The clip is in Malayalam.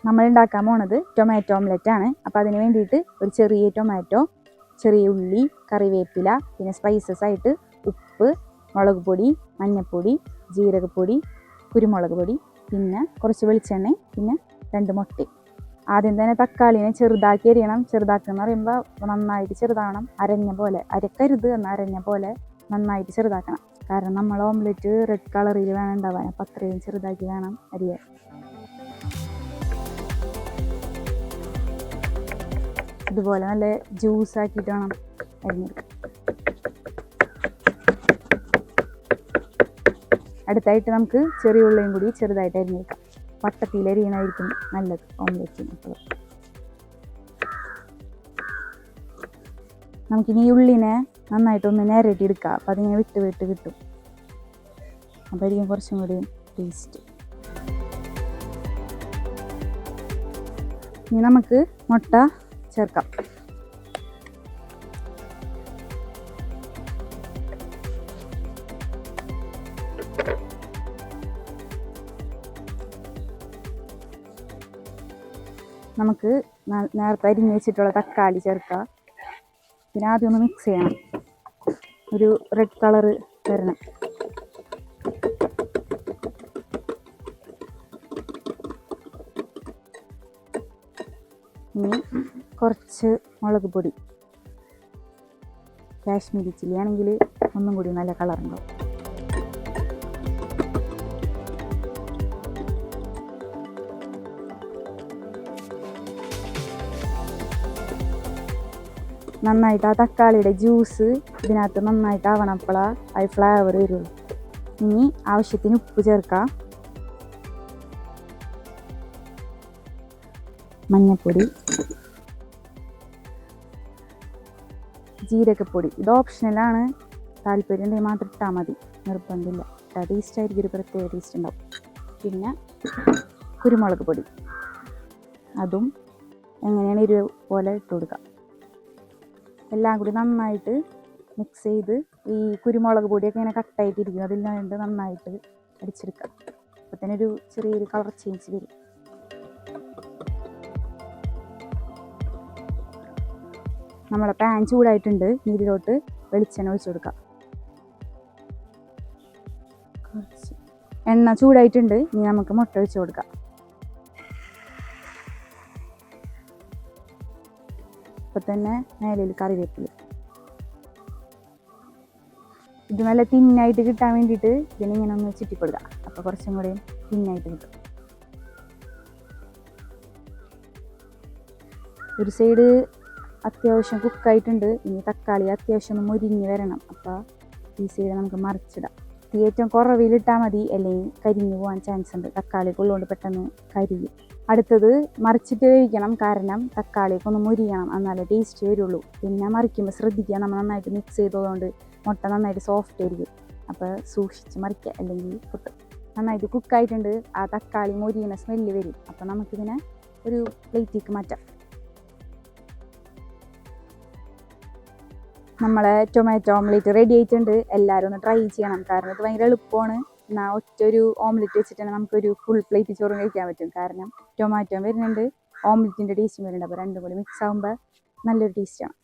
നമ്മൾ ഉണ്ടാക്കാൻ പോണത് ടൊമാറ്റോ ഓംലെറ്റ് ആണ്. അപ്പോൾ അതിന് വേണ്ടിയിട്ട് ഒരു ചെറിയ ടൊമാറ്റോ, ചെറിയ ഉള്ളി, കറിവേപ്പില, പിന്നെ സ്പൈസസ് ആയിട്ട് ഉപ്പ്, മുളക് പൊടി, മഞ്ഞൾപ്പൊടി, ജീരകപ്പൊടി, കുരുമുളക് പൊടി, പിന്നെ കുറച്ച് വെളിച്ചെണ്ണ, പിന്നെ 2 മുട്ട. ആദ്യം തന്നെ തക്കാളിനെ ചെറുതാക്കി അരിയണം. ചെറുതാക്കുക എന്ന് പറയുമ്പോൾ നന്നായിട്ട് ചെറുതാവണം, അരഞ്ഞ പോലെ, അരക്കരുത് എന്നാൽ അരഞ്ഞ പോലെ നന്നായിട്ട് ചെറുതാക്കണം. കാരണം നമ്മൾ ഓംലെറ്റ് റെഡ് കളറിൽ വേണം ഉണ്ടാവാൻ, അപ്പം അത്രയും ചെറുതാക്കി വേണം അരിയാൻ. ഇതുപോലെ നല്ല ജ്യൂസ് ആക്കിയിട്ട് വേണം അരിഞ്ഞെടുക്കാൻ. അടുത്തായിട്ട് നമുക്ക് ചെറിയ ഉള്ളിയും കൂടി ചെറുതായിട്ട് അരിഞ്ഞെടുക്കാം. വട്ടത്തിൽ അരിയണമായിരിക്കും നല്ലത് ഓംലെറ്റിന്. നമുക്കിനി ഈ ഉള്ളിനെ നന്നായിട്ടൊന്ന് നേരട്ടി എടുക്കാം. അപ്പം അതിങ്ങനെ വിട്ട് വിട്ട് കിട്ടും. അതായിരിക്കും കുറച്ചും കൂടി ടേസ്റ്റ്. ഇനി നമുക്ക് മുട്ട ചേർക്കാം. നമുക്ക് നേരത്തെ അരിഞ്ഞ് വെച്ചിട്ടുള്ള തക്കാളി ചേർക്കാം. പിന്നെ ആദ്യം ഒന്ന് മിക്സ് ചെയ്യണം, ഒരു റെഡ് കളറ് വരണം. ഇനി കുറച്ച് മുളക് പൊടി, കാശ്മീരി ചില്ലി ആണെങ്കിൽ ഒന്നും കൂടി നല്ല കളറുണ്ടാവും. നന്നായിട്ട് ആ തക്കാളിയുടെ ജ്യൂസ് ഇതിനകത്ത് നന്നായിട്ട് ആവണം, അപ്പോഴാണ് അത് ഫ്ലേവർ വരുള്ളൂ. ഇനി ആവശ്യത്തിന് ഉപ്പ് ചേർക്കാം, മഞ്ഞൾപ്പൊടി, ജീരകപ്പൊടി. ഇത് ഓപ്ഷണലാണ്, താല്പര്യം ഉണ്ടെങ്കിൽ മാത്രം ഇട്ടാൽ മതി, നിർബന്ധമില്ല. ടേസ്റ്റ് ആയിരിക്കും, ഒരു പ്രത്യേക ടേസ്റ്റ് ഉണ്ടാവും. പിന്നെ കുരുമുളക് പൊടി, അതും എങ്ങനെയാണ് ഇതുപോലെ ഇട്ട് കൊടുക്കുക. എല്ലാം കൂടി നന്നായിട്ട് മിക്സ് ചെയ്ത് ഈ കുരുമുളക് പൊടിയൊക്കെ ഇങ്ങനെ കട്ടായിട്ടിരിക്കും, അതിൽ വേണ്ടി നന്നായിട്ട് അടിച്ചെടുക്കുക. അപ്പോൾ തന്നെ ഒരു ചെറിയൊരു കളർ ചേഞ്ച് വരും. നമ്മളെ പാൻ ചൂടായിട്ടുണ്ട്. ഇതിലോട്ട് വെളിച്ചെണ്ണ ഒഴിച്ചു കൊടുക്കാം. എണ്ണ ചൂടായിട്ടുണ്ട്. ഇനി നമുക്ക് മുട്ട ഒഴിച്ചു കൊടുക്കാം. അപ്പോൾ തന്നെ മേലിൽ കറിവേപ്പില. ഇത് നല്ല തിന്നായിട്ട് കിട്ടാൻ വേണ്ടിയിട്ട് ഇതിനിങ്ങനെ ഒന്ന് ചുറ്റിക്കൊടുക്കുക. അപ്പോൾ കുറച്ചും കൂടി തിന്നായിട്ട് കിട്ടും. ഒരു സൈഡ് അത്യാവശ്യം കുക്കായിട്ടുണ്ട്. ഇനി തക്കാളി അത്യാവശ്യം ഒന്ന് മുരിഞ്ഞ് വരണം. അപ്പോൾ ഈ സൈഡ് നമുക്ക് മറിച്ചിടാം. തീ ഏറ്റവും കുറവിലിട്ടാൽ മതി, അല്ലെങ്കിൽ കരിഞ്ഞു പോകാൻ ചാൻസ് ഉണ്ട്. തക്കാളി ഉള്ളതുകൊണ്ട് പെട്ടെന്ന് കരിയും. അടുത്തത് മറിച്ചിട്ട് കഴിക്കണം, കാരണം തക്കാളിയൊക്കെ ഒന്ന് മുരിയണം, എന്നാലേ ടേസ്റ്റ് വരുള്ളൂ. പിന്നെ മറിക്കുമ്പോൾ ശ്രദ്ധിക്കുക, നമ്മൾ നന്നായിട്ട് മിക്സ് ചെയ്തതുകൊണ്ട് മുട്ട നന്നായിട്ട് സോഫ്റ്റ് ആയിരിക്കും. അപ്പോൾ സൂക്ഷിച്ച് മറിക്കുക, അല്ലെങ്കിൽ പൊട്ടും. നന്നായിട്ട് കുക്കായിട്ടുണ്ട്. ആ തക്കാളി മുരിയുന്ന സ്മെല്ല് വരും. അപ്പോൾ നമുക്കിതിനെ ഒരു പ്ലേറ്റിലേക്ക് മാറ്റാം. നമ്മളെ ടൊമാറ്റോ ഓംലെറ്റ് റെഡി ആയിട്ടുണ്ട്. എല്ലാവരും ഒന്ന് ട്രൈ ചെയ്യണം, കാരണം ഇത് ഭയങ്കര എളുപ്പമാണ്. എന്നാൽ ഒറ്റൊരു ഓംലെറ്റ് വെച്ചിട്ട് തന്നെ നമുക്കൊരു ഫുൾ പ്ലേറ്റ് ചോറും കഴിക്കാൻ പറ്റും. കാരണം ടൊമാറ്റോ വരുന്നുണ്ട്, ഓംലെറ്റിൻ്റെ ടേസ്റ്റും വരുന്നുണ്ട്. അപ്പോൾ രണ്ടും കൂടി മിക്സ് ആകുമ്പോൾ നല്ലൊരു ടേസ്റ്റാണ്.